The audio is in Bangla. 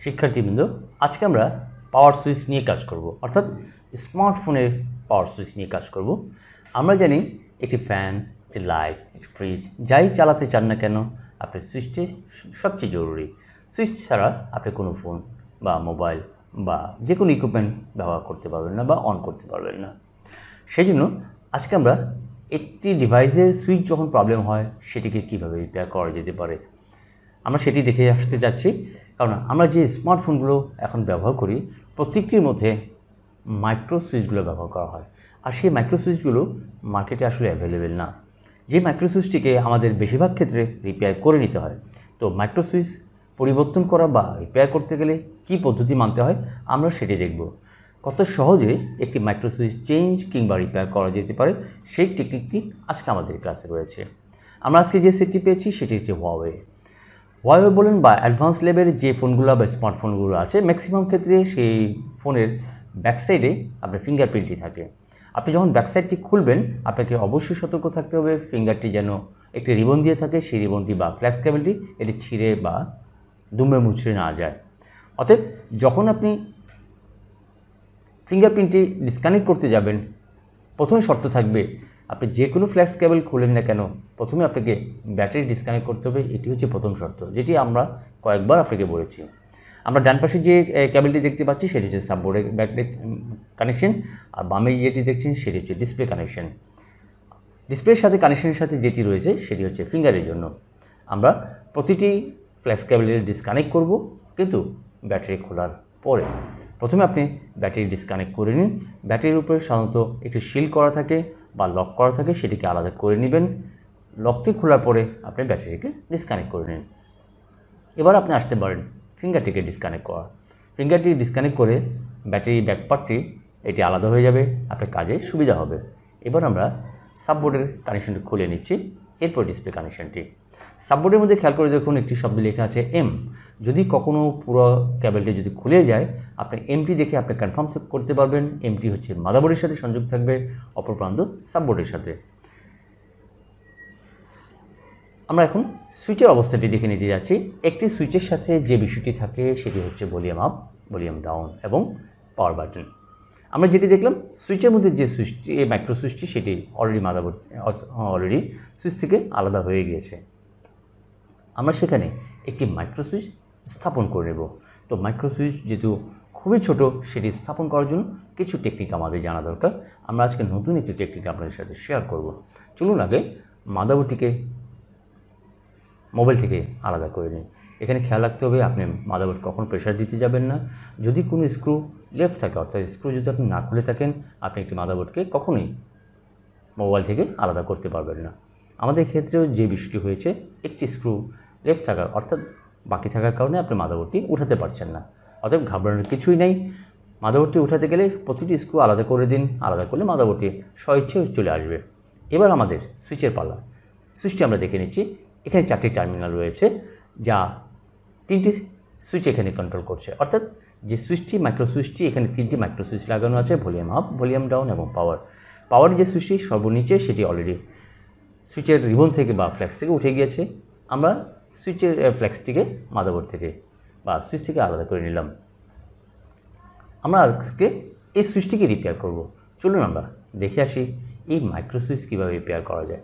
শিক্ষার্থীবৃন্দ, আজকে আমরা পাওয়ার সুইচ নিয়ে কাজ করব, অর্থাৎ স্মার্টফোনের পাওয়ার সুইচ নিয়ে কাজ করব। আমরা জানি একটি ফ্যান, একটি লাইট, একটি ফ্রিজ যাই চালাতে চান না কেন আপনার সুইচটি সবচেয়ে জরুরি। সুইচ ছাড়া আপনি কোনো ফোন বা মোবাইল বা যে কোনো ইকুইপমেন্ট ব্যবহার করতে পারবেন না বা অন করতে পারবেন না। সেই জন্য আজকে আমরা একটি ডিভাইসের সুইচ যখন প্রবলেম হয় সেটিকে কীভাবে রিপেয়ার করা যেতে পারে আমরা সেটি দেখে আসতে যাচ্ছি। কারণ আমরা যে স্মার্টফোনগুলো এখন ব্যবহার করি প্রত্যেকটির মধ্যে মাইক্রো সুইচগুলো ব্যবহার করা হয়, আর সেই মাইক্রো সুইচগুলো মার্কেটে আসলে অ্যাভেলেবেল না। যে মাইক্রো সুইচটিকে আমাদের বেশিরভাগ ক্ষেত্রে রিপেয়ার করে নিতে হয়। তো মাইক্রো সুইচ পরিবর্তন করা বা রিপেয়ার করতে গেলে কী পদ্ধতি মানতে হয় আমরা সেটি দেখব। কত সহজে একটি মাইক্রো সুইচ চেঞ্জ কিংবা রিপেয়ার করা যেতে পারে সেই টেকনিকটি আজকে আমাদের ক্লাসে রয়েছে। আমরা আজকে যে সেটটি পেয়েছি সেটি হচ্ছে Huawei বলেন বা অ্যাডভান্স লেভেলের যে ফোনগুলো বা স্মার্টফোনগুলো আছে ম্যাক্সিমাম ক্ষেত্রে সেই ফোনের ব্যাকসাইডে আপনার ফিঙ্গারপ্রিন্টই থাকে। আপনি যখন ব্যাকসাইডটি খুলবেন আপনাকে অবশ্যই সতর্ক থাকতে হবে ফিঙ্গারটি যেন একটি রিবন দিয়ে থাকে, সেই রিবনটি বা ফ্ল্যাক্স কেবলটি এটি ছিঁড়ে বা দুমড়ে মুচড়ে না যায়। অতএব যখন আপনি ফিঙ্গারপ্রিন্টটি ডিসকানেক্ট করতে যাবেন প্রথমে শর্ত থাকবে আপনি যে কোনো ফ্ল্যাক্স কেবল খুলেন না কেন প্রথমে আপনাকে ব্যাটারি ডিসকানেক্ট করতে হবে। এটি হচ্ছে প্রথম শর্ত, যেটি আমরা কয়েকবার আপনাকে বলেছি। আমরা ডান পাশে যে কেবলটি দেখতে পাচ্ছি সেটি হচ্ছে সাববোর্ডের ব্যাটারি কানেকশন, আর বামে যেটি দেখছেন সেটি হচ্ছে ডিসপ্লে কানেকশন। ডিসপ্লের সাথে কানেকশনের সাথে যেটি রয়েছে সেটি হচ্ছে ফিঙ্গারের জন্য। আমরা প্রতিটি ফ্ল্যাক্স কেবলের ডিসকানেক্ট করব, কিন্তু ব্যাটারি খোলার পরে প্রথমে আপনি ব্যাটারি ডিসকানেক্ট করে নিন। ব্যাটারির উপরে সাধারণত একটি সিল করা থাকে বা লক করা থাকে, সেটিকে আলাদা করে নেবেন। লকটি খোলার পরে আপনি ব্যাটারিকে ডিসকানেক্ট করে নিন। এবার আপনি আসতে পারেন ফিঙ্গারটিকে ডিসকানেক্ট করা। ফিঙ্গারটি ডিসকানেক্ট করে ব্যাটারি ব্যাকপার্টটি এটি আলাদা হয়ে যাবে, আপনার কাজে সুবিধা হবে। এবার আমরা সাববোর্ডের কানেকশনটি খুলে নিচ্ছি, এরপর ডিসপ্লে কানেকশনটি। সাববোর্ডের মধ্যে খেয়াল করে দেখুন একটি শব্দ লেখা আছে এম। যদি কখনও পুরো কেবলটি যদি খুলে যায় আপনি এমটি দেখে আপনি কনফার্ম করতে পারবেন এমটি হচ্ছে মাদারবোর্ডের সাথে সংযোগ থাকবে, অপর প্রান্ত সাববোর্ডের সাথে। আমরা এখন সুইচের অবস্থাটি দেখে নিতে যাচ্ছি। একটি সুইচের সাথে যে বিষয়টি থাকে সেটি হচ্ছে ভলিউম আপ, ভলিউম ডাউন এবং পাওয়ার বাটন। আমরা যেটি দেখলাম সুইচের মধ্যে যে সুইচটি এই মাইক্রো সুইচটি সেটি অলরেডি সুইচ থেকে আলাদা হয়ে গিয়েছে। আমরা সেখানে একটি মাইক্রো সুইচ স্থাপন করে নেব। তো মাইক্রো সুইচ যেহেতু খুবই ছোট সেটি স্থাপন করার জন্য কিছু টেকনিক আমাদের জানা দরকার। আমরা আজকে নতুন একটি টেকনিক আপনাদের সাথে শেয়ার করব। চলুন আগে মাদারবোর্ডটিকে মোবাইল থেকে আলাদা করে নিন। এখানে খেয়াল রাখতে হবে আপনি মাদারবোর্ড কখনো প্রেশার দিতে যাবেন না। যদি কোনো স্ক্রু লেফট থাকে অর্থাৎ স্ক্রু যদি আপনি না খুলে থাকেন আপনি একটি মাদারবোর্ডকে কখনোই মোবাইল থেকে আলাদা করতে পারবেন না। আমাদের ক্ষেত্রেও যে বিষয়টি হয়েছে একটি স্ক্রু লেফট থাকার অর্থাৎ বাকি থাকার কারণে আপনি মাদারবোর্ডটি উঠাতে পারছেন না। অতএব ঘাবড়ানোর কিছুই নেই। মাদারবোর্ডটি উঠাতে গেলে প্রতিটি স্ক্রু আলাদা করে দিন, আলাদা করলে মাদারবোর্ডটি স্বইচ্ছে চলে আসবে। এবার আমাদের সুইচের পালা। সুইচটি আমরা দেখে নিচ্ছি। এখানে 4টি টার্মিনাল রয়েছে যা 3টি সুইচ এখানে কন্ট্রোল করছে, অর্থাৎ যে সুইচটি মাইক্রো সুইচটি এখানে 3টি মাইক্রো সুইচ লাগানো আছে, ভলিউম আপ, ভলিউম ডাউন এবং পাওয়ার। পাওয়ারের যে সুইচটি সর্বনিচে সেটি অলরেডি সুইচের রিবন থেকে বা ফ্ল্যাক্স থেকে উঠে গিয়েছে। আমরা সুইচের ফ্ল্যাক্সটিকে মাদারবোর্ড থেকে বা সুইচ থেকে আলাদা করে নিলাম। আমরা আজকে এই সুইচটিকে রিপেয়ার করব। চলুন আমরা দেখে আসি এই মাইক্রো সুইচ কীভাবে রিপেয়ার করা যায়।